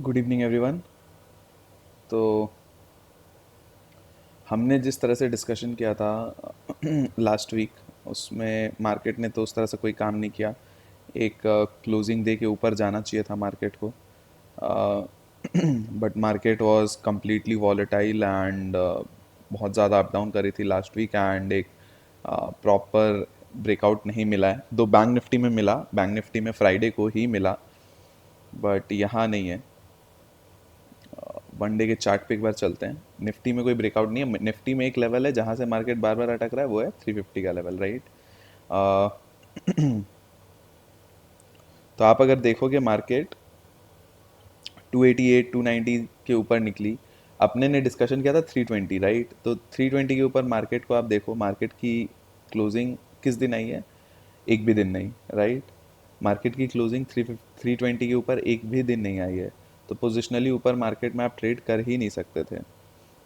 Good evening everyone. तो हमने जिस तरह से डिस्कशन किया था लास्ट वीक, उसमें मार्केट ने तो उस तरह से कोई काम नहीं किया। एक क्लोजिंग दे के ऊपर जाना चाहिए था मार्केट को, but market was completely volatile and बहुत ज़्यादा अप डाउन करी थी लास्ट वीक। एंड एक प्रॉपर ब्रेकआउट नहीं मिला है। दो बैंक निफ्टी में मिला, बैंक निफ्टी में फ्राइडे को ही मिला, बट यहाँ नहीं है। वन डे के चार्ट पे एक बार चलते हैं। निफ्टी में कोई ब्रेकआउट नहीं है। निफ्टी में एक लेवल है जहां से मार्केट बार बार अटक रहा है, वो है 350 का लेवल, राइट। तो आप अगर देखोगे मार्केट 288 290 के ऊपर निकली। अपने ने डिस्कशन किया था 320, राइट। तो 320 के ऊपर मार्केट को आप देखो, मार्केट की क्लोजिंग किस दिन आई है? एक भी दिन नहीं, राइट। मार्केट की क्लोजिंग 320 के ऊपर एक भी दिन नहीं आई है। तो पोजिशनली ऊपर मार्केट में आप ट्रेड कर ही नहीं सकते थे,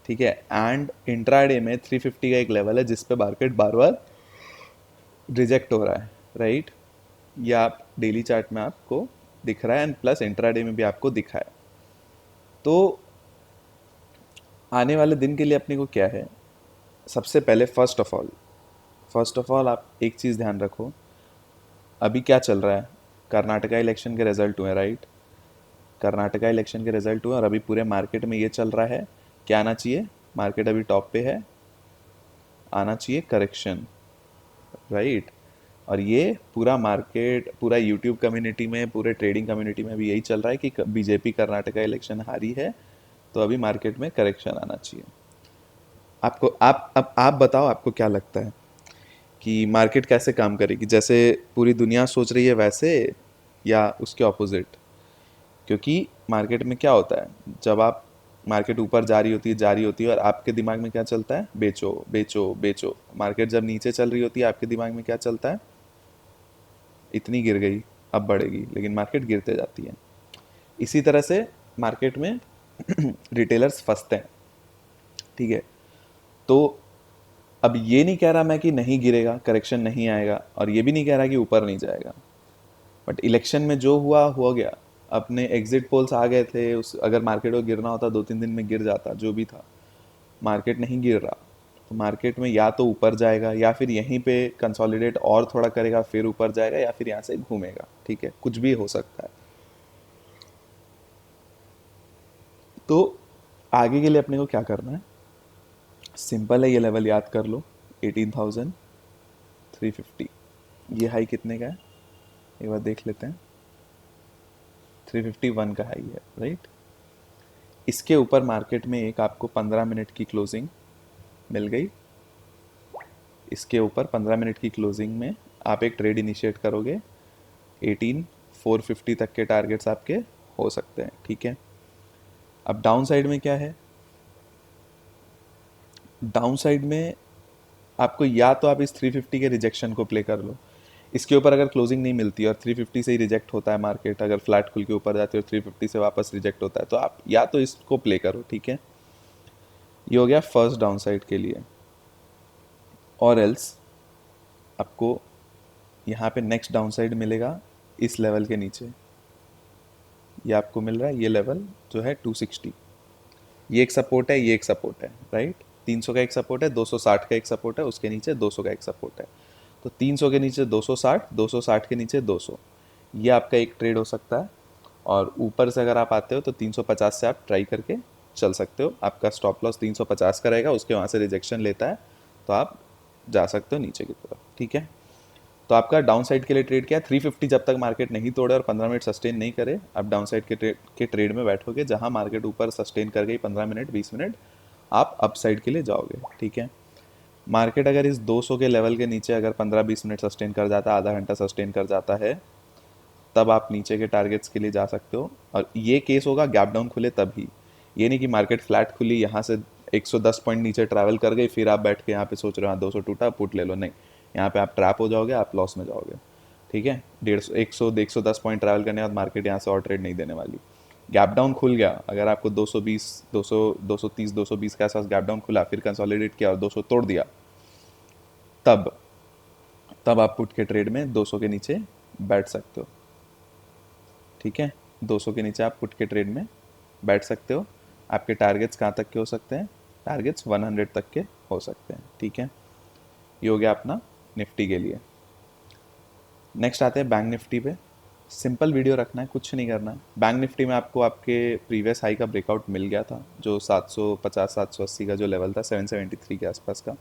ठीक है। एंड इंट्राडे में 350 का एक लेवल है जिस पे मार्केट बार बार रिजेक्ट हो रहा है, राइट। या आप डेली चार्ट में आपको दिख रहा है एंड प्लस इंट्राडे में भी आपको दिखा है। तो आने वाले दिन के लिए अपने को क्या है? सबसे पहले फर्स्ट ऑफ ऑल आप एक चीज़ ध्यान रखो। अभी क्या चल रहा है? कर्नाटका इलेक्शन के रिजल्ट हुए, राइट। कर्नाटका इलेक्शन के रिजल्ट हुए और अभी पूरे मार्केट में ये चल रहा है, क्या आना चाहिए? मार्केट अभी टॉप पे है, आना चाहिए करेक्शन, राइट। और ये पूरा मार्केट, पूरा यूट्यूब कम्युनिटी में, पूरे ट्रेडिंग कम्युनिटी में भी यही चल रहा है कि बीजेपी कर्नाटका इलेक्शन हारी है, तो अभी मार्केट में करेक्शन आना चाहिए। आपको आप बताओ, आपको क्या लगता है कि मार्केट कैसे काम करेगी? जैसे पूरी दुनिया सोच रही है वैसे, या उसके ऑपोजिट? क्योंकि मार्केट में क्या होता है, जब आप मार्केट ऊपर जा रही होती है और आपके दिमाग में क्या चलता है? बेचो बेचो बेचो। मार्केट जब नीचे चल रही होती है, आपके दिमाग में क्या चलता है? इतनी गिर गई, अब बढ़ेगी, लेकिन मार्केट गिरते जाती है। इसी तरह से मार्केट में रिटेलर्स फंसते हैं, ठीक है। तो अब ये नहीं कह रहा मैं कि नहीं गिरेगा, करेक्शन नहीं आएगा, और ये भी नहीं कह रहा कि ऊपर नहीं जाएगा, बट इलेक्शन में जो हुआ हो गया। अपने एग्जिट पोल्स आ गए थे, उस अगर मार्केट को गिरना होता 2-3 दिन में गिर जाता, जो भी था। मार्केट नहीं गिर रहा, तो मार्केट में या तो ऊपर जाएगा, या फिर यहीं पे कंसोलिडेट और थोड़ा करेगा, फिर ऊपर जाएगा, या फिर यहाँ से घूमेगा, ठीक है। कुछ भी हो सकता है। तो आगे के लिए अपने को क्या करना है? सिंपल है, ये लेवल याद कर लो, 18,350। ये हाई कितने का है एक बार देख लेते हैं। 351 का हाई है, राइट। इसके ऊपर मार्केट में एक आपको 15 मिनट की क्लोजिंग मिल गई। इसके ऊपर 15 मिनट की क्लोजिंग में आप एक ट्रेड इनिशिएट करोगे। 18,450 तक के टारगेट्स आपके हो सकते हैं, ठीक है। अब डाउन साइड में क्या है? डाउन साइड में आपको या तो आप इस 350 के रिजेक्शन को प्ले कर लो। इसके ऊपर अगर क्लोजिंग नहीं मिलती और 350 से ही रिजेक्ट होता है मार्केट, अगर फ्लैट खुल के ऊपर जाती है और 350 से वापस रिजेक्ट होता है, तो आप या तो इसको प्ले करो, ठीक है। ये हो गया फर्स्ट डाउन साइड के लिए। और एल्स आपको यहाँ पे नेक्स्ट डाउन साइड मिलेगा इस लेवल के नीचे। ये आपको मिल रहा है, ये लेवल जो है 260। ये एक सपोर्ट है, ये एक सपोर्ट है, राइट। 300 का एक सपोर्ट है, 260 का एक सपोर्ट है, उसके नीचे 200 का एक सपोर्ट है। तो 300 के नीचे 260, 260 के नीचे 200। ये आपका एक ट्रेड हो सकता है। और ऊपर से अगर आप आते हो तो 350 से आप ट्राई करके चल सकते हो। आपका स्टॉप लॉस 350 का रहेगा, उसके वहाँ से रिजेक्शन लेता है तो आप जा सकते हो नीचे की तरफ, ठीक है। तो आपका डाउन साइड के लिए ट्रेड क्या है? 350 जब तक मार्केट नहीं तोड़े और 15 मिनट सस्टेन नहीं करे, आप डाउन साइड के ट्रेड में बैठोगे। जहां मार्केट ऊपर सस्टेन कर गई 15 मिनट 20 मिनट, आप अप साइड के लिए जाओगे, ठीक है। मार्केट अगर इस 200 के लेवल के नीचे अगर 15-20 मिनट सस्टेन कर जाता है, आधा घंटा सस्टेन कर जाता है, तब आप नीचे के टारगेट्स के लिए जा सकते हो। और ये केस होगा गैप डाउन खुले तभी। ये नहीं कि मार्केट फ्लैट खुली, यहाँ से 110 पॉइंट नीचे ट्रैवल कर गई, फिर आप बैठ के यहाँ पे सोच रहे हो हाँ 200 टूटा पुट ले लो। नहीं, यहाँ पे आप ट्रैप हो जाओगे, आप लॉस में जाओगे, ठीक है। 150 पॉइंट ट्रैवल करने के बाद मार्केट यहाँ से और ट्रेड नहीं देने वाली। गैप डाउन खुल गया, अगर आपको 220 200 230 220 के आसपास गैप डाउन खुला, फिर कंसोलिडेट किया और 200 तोड़ दिया, तब तब आप पुट के ट्रेड में 200 के नीचे बैठ सकते हो, ठीक है। 200 के नीचे आप पुट के ट्रेड में बैठ सकते हो। आपके टारगेट्स कहाँ तक के हो सकते हैं? टारगेट्स 100 तक के हो सकते हैं, ठीक है। ये हो गया अपना निफ्टी के लिए। नेक्स्ट आते हैं बैंक निफ्टी पे। सिंपल वीडियो रखना है, कुछ नहीं करना है। बैंक निफ्टी में आपको आपके प्रीवियस हाई का ब्रेकआउट मिल गया था, जो 750 780 का जो लेवल था 773 के आसपास का,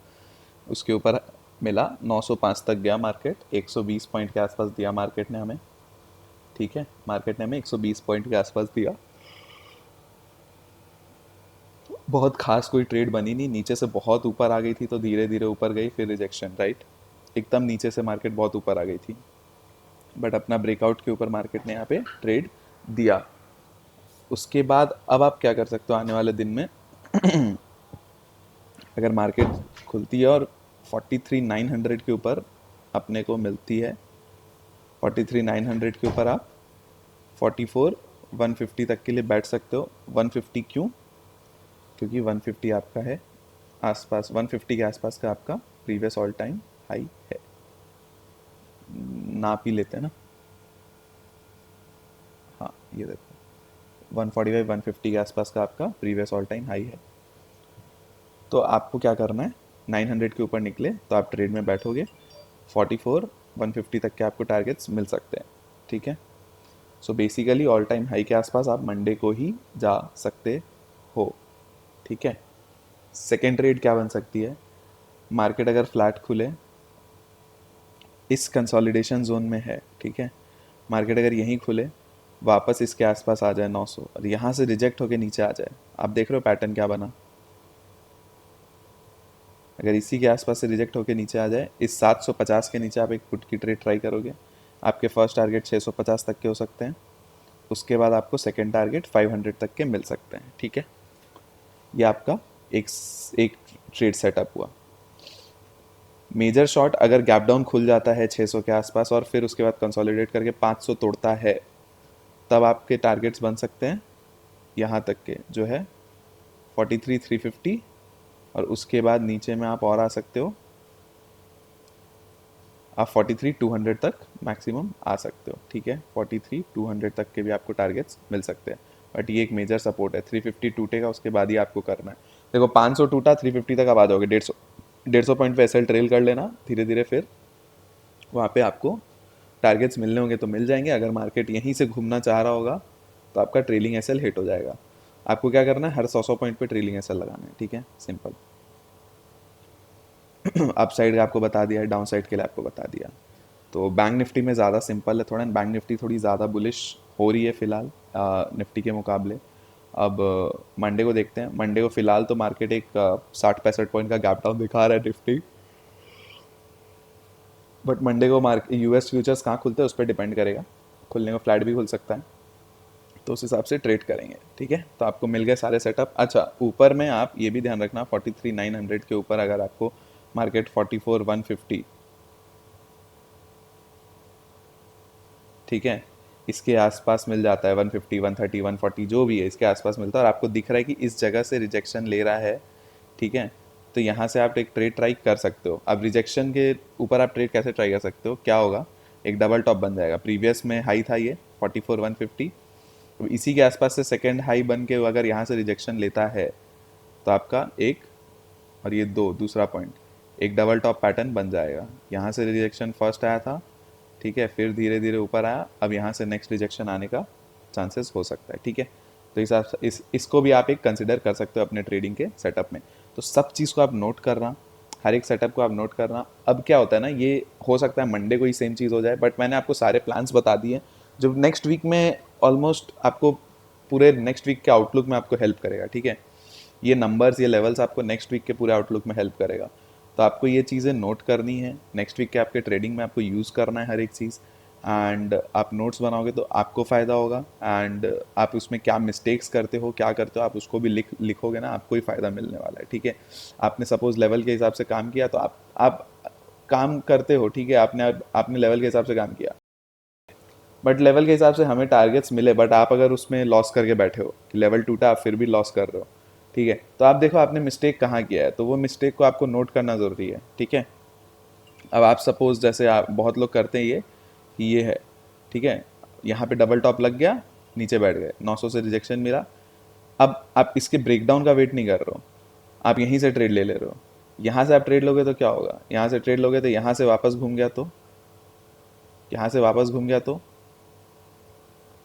उसके ऊपर मिला। 905 तक गया मार्केट, 120 पॉइंट के आसपास दिया मार्केट ने हमें, ठीक है। मार्केट ने हमें 120 पॉइंट के आसपास दिया। बहुत खास कोई ट्रेड बनी नहीं, नीचे से बहुत ऊपर आ गई थी तो धीरे धीरे ऊपर गई, फिर रिजेक्शन, राइट। एकदम नीचे से मार्केट बहुत ऊपर आ गई थी, बट अपना ब्रेकआउट के ऊपर मार्केट ने यहाँ पे ट्रेड दिया। उसके बाद अब आप क्या कर सकते हो आने वाले दिन में अगर मार्केट खुलती है और 43,900 के ऊपर अपने को मिलती है, 43,900 के ऊपर आप 44,150 तक के लिए बैठ सकते हो। 150 क्यों? क्योंकि 150 आपका है आसपास, 150 के आसपास का आपका प्रीवियस ऑल टाइम हाई है। नाप ही लेते हैं ना, हाँ ये देखो 145 150 के आसपास का आपका प्रीवियस ऑल टाइम हाई है। तो आपको क्या करना है, 900 के ऊपर निकले तो आप ट्रेड में बैठोगे, 44 150 तक के आपको टारगेट्स मिल सकते हैं, ठीक है। So basically all time high के आसपास आप मंडे को ही जा सकते हो, ठीक है। सेकेंड ट्रेड क्या बन सकती है, मार्केट अगर फ्लैट खुले, इस कंसोलिडेशन जोन में है, ठीक है। मार्केट अगर यहीं खुले, वापस इसके आसपास आ जाए 900 और यहाँ से रिजेक्ट होके नीचे आ जाए, आप देख रहे हो पैटर्न क्या बना। अगर इसी के आसपास से रिजेक्ट होके नीचे आ जाए, इस 750 के नीचे आप एक पुट की ट्रेड ट्राई करोगे, आपके फर्स्ट टारगेट 650 तक के हो सकते हैं। उसके बाद आपको सेकेंड टारगेट 500 तक के मिल सकते हैं, ठीक है। ये आपका एक एक ट्रेड सेटअप हुआ। मेजर शॉट अगर गैप डाउन खुल जाता है 600 के आसपास और फिर उसके बाद कंसोलिडेट करके 500 तोड़ता है, तब आपके टारगेट्स बन सकते हैं यहाँ तक के, जो है 43,350, और उसके बाद नीचे में आप और आ सकते हो, आप 43,200 तक मैक्सिमम आ सकते हो, ठीक है। 43,200 तक के भी आपको टारगेट्स मिल सकते हैं, बट ये एक मेजर सपोर्ट है। 350 टूटेगा, उसके बाद ही आपको करना है। देखो 500 टूटा, 350 तक आप आ जाओगे, 150 पॉइंट पे एसएल ट्रेल कर लेना धीरे धीरे, फिर वहाँ पे आपको टारगेट्स मिलने होंगे तो मिल जाएंगे। अगर मार्केट यहीं से घूमना चाह रहा होगा तो आपका ट्रेलिंग एसएल हिट हो जाएगा। आपको क्या करना है, हर 100 पॉइंट पे ट्रेलिंग एसएल लगाना है, ठीक है, सिंपल। अप साइड का आपको बता दिया है, डाउन साइड के लिए आपको बता दिया। तो बैंक निफ्टी में ज़्यादा सिंपल है थोड़ा, बैंक निफ्टी थोड़ी ज़्यादा बुलिश हो रही है फ़िलहाल निफ्टी के मुकाबले। अब मंडे को देखते हैं। मंडे को फ़िलहाल तो मार्केट एक 60-65 पॉइंट का गैप डाउन दिखा रहा है निफ्टी, बट मंडे को मार्केट यूएस फ्यूचर्स कहाँ खुलते हैं उस पर डिपेंड करेगा, खुलने को फ्लैट भी खुल सकता है, तो उस हिसाब से ट्रेड करेंगे, ठीक है। तो आपको मिल गए सारे सेटअप। अच्छा, ऊपर में आप ये भी ध्यान रखना, 43,900 के ऊपर अगर आपको मार्केट 44,150, ठीक है, इसके आसपास मिल जाता है, 150 130 140 जो भी है इसके आसपास मिलता है, और आपको दिख रहा है कि इस जगह से रिजेक्शन ले रहा है, ठीक है, तो यहाँ से आप एक ट्रेड ट्राई कर सकते हो। अब रिजेक्शन के ऊपर आप ट्रेड कैसे ट्राई कर सकते हो, क्या होगा, एक डबल टॉप बन जाएगा। प्रीवियस में हाई था ये 44,150, तो इसी के आसपास से सेकेंड हाई बन के अगर यहाँ से रिजेक्शन लेता है तो आपका एक और ये दो, दूसरा पॉइंट, एक डबल टॉप पैटर्न बन जाएगा। यहाँ से रिजेक्शन फर्स्ट आया था, ठीक है, फिर धीरे धीरे ऊपर आया, अब यहाँ से नेक्स्ट रिजेक्शन आने का चांसेस हो सकता है, ठीक है। तो इसको भी आप एक कंसिडर कर सकते हो अपने ट्रेडिंग के सेटअप में। तो सब चीज़ को आप नोट करना, हर एक सेटअप को आप नोट करना। अब क्या होता है ना, ये हो सकता है मंडे को ही सेम चीज़ हो जाए, बट मैंने आपको सारे प्लान्स बता दिए जो नेक्स्ट वीक में ऑलमोस्ट आपको पूरे नेक्स्ट वीक के आउटलुक में आपको हेल्प करेगा, ठीक है। ये नंबर्स, ये लेवल्स आपको नेक्स्ट वीक के पूरे आउटलुक में हेल्प करेगा। तो आपको ये चीज़ें नोट करनी है, नेक्स्ट वीक के आपके ट्रेडिंग में आपको यूज़ करना है हर एक चीज़, एंड आप नोट्स बनाओगे तो आपको फ़ायदा होगा, एंड आप उसमें क्या मिस्टेक्स करते हो, क्या करते हो, आप उसको भी लिखोगे ना, आपको ही फ़ायदा मिलने वाला है, ठीक है। आपने सपोज़ लेवल के हिसाब से काम किया तो आप काम करते हो, ठीक है, आपने लेवल के हिसाब से काम किया, बट लेवल के हिसाब से हमें टारगेट्स मिले, बट आप अगर उसमें लॉस करके बैठे हो कि लेवल टूटा आप फिर भी लॉस कर रहे हो, ठीक है, तो आप देखो आपने मिस्टेक कहाँ किया है, तो वो मिस्टेक को आपको नोट करना ज़रूरी है, ठीक है। अब आप सपोज़ जैसे आप बहुत लोग करते हैं ये कि ये है, ठीक है, यहाँ पे डबल टॉप लग गया, नीचे बैठ गए, 900 से रिजेक्शन मिला, अब आप इसके ब्रेकडाउन का वेट नहीं कर रहे हो, आप यहीं से ट्रेड ले ले रहे हो। यहाँ से आप ट्रेड लोगे तो क्या होगा, यहाँ से ट्रेड लोगे तो यहाँ से वापस घूम गया, तो यहाँ से वापस घूम गया, तो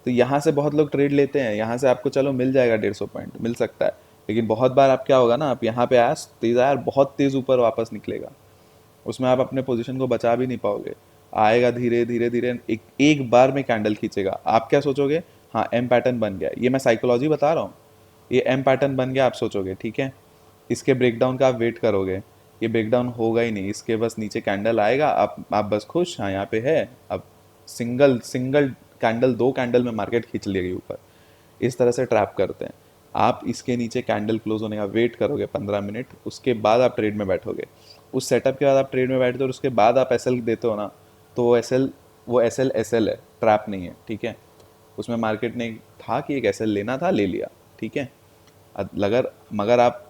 यहाँ से बहुत लोग ट्रेड लेते हैं, यहाँ से आपको चलो मिल जाएगा 150 पॉइंट मिल सकता है, लेकिन बहुत बार आप क्या होगा ना, आप यहाँ पे आया तेज आया, बहुत तेज ऊपर वापस निकलेगा, उसमें आप अपने पोजीशन को बचा भी नहीं पाओगे। आएगा धीरे धीरे धीरे, एक बार में कैंडल खींचेगा, आप क्या सोचोगे, हाँ एम पैटर्न बन गया, ये मैं साइकोलॉजी बता रहा हूँ, ये एम पैटर्न बन गया आप सोचोगे, ठीक है। इसके ब्रेकडाउन का आप वेट करोगे, ये ब्रेकडाउन होगा ही नहीं, इसके बस नीचे कैंडल आएगा, आप बस खुश, हाँ यहाँ पे है, अब सिंगल सिंगल कैंडल, 2 कैंडल में मार्केट खींच लेगी ऊपर। इस तरह से ट्रैप करते हैं। आप इसके नीचे कैंडल क्लोज होने का वेट करोगे 15 मिनट, उसके बाद आप ट्रेड में बैठोगे। उस सेटअप के बाद आप ट्रेड में बैठते हो और उसके बाद आप एसएल देते हो ना, तो वो एसएल है, ट्रैप नहीं है, ठीक है। उसमें मार्केट ने था कि एक एसएल लेना था, ले लिया, ठीक है। मगर आप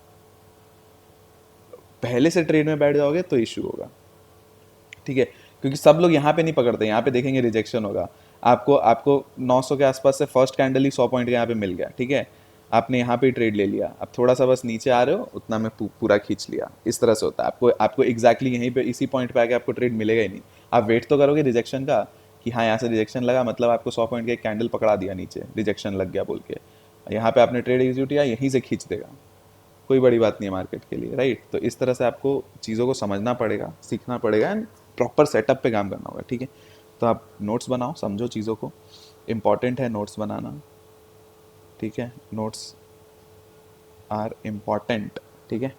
पहले से ट्रेड में बैठ जाओगे तो इश्यू होगा, ठीक है। क्योंकि सब लोग यहाँ पे नहीं पकड़ते, यहाँ पे देखेंगे रिजेक्शन होगा। आपको आपको 900 के आसपास से फर्स्ट कैंडल ही 100 पॉइंट के यहाँ पे मिल गया, ठीक है। आपने यहाँ पे ट्रेड ले लिया, अब थोड़ा सा बस नीचे आ रहे हो, उतना में पूरा खींच लिया। इस तरह से होता है। आपको एग्जैक्टली यहीं पे इसी पॉइंट पे आके आपको ट्रेड मिलेगा ही नहीं। आप वेट तो करोगे रिजेक्शन का, कि हाँ यहाँ से रिजेक्शन लगा, मतलब आपको 100 पॉइंट का एक कैंडल पकड़ा दिया नीचे, रिजेक्शन लग गया बोल के, यहाँ पे आपने ट्रेड एग्जीक्यूट किया, यहीं से खींच देगा, कोई बड़ी बात नहीं है मार्केट के लिए, राइट। तो इस तरह से आपको चीज़ों को समझना पड़ेगा, सीखना पड़ेगा, एंड प्रॉपर सेटअप पे काम करना होगा, ठीक है। तो आप नोट्स बनाओ, समझो चीज़ों को, इम्पॉर्टेंट है नोट्स बनाना, ठीक है। नोट्स आर इम्पॉर्टेंट, ठीक है।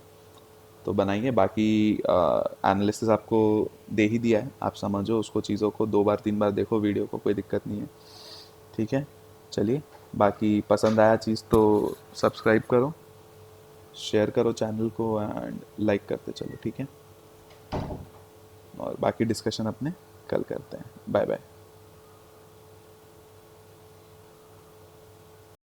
तो बनाइए, बाकी एनालिसिस आपको दे ही दिया है, आप समझो उसको, चीज़ों को 2 बार 3 बार देखो वीडियो को, कोई दिक्कत नहीं है, ठीक है। चलिए, बाकी पसंद आया चीज़ तो सब्सक्राइब करो, शेयर करो चैनल को, एंड लाइक करते चलो, ठीक है। और बाकी डिस्कशन अपने कल करते हैं। Bye bye.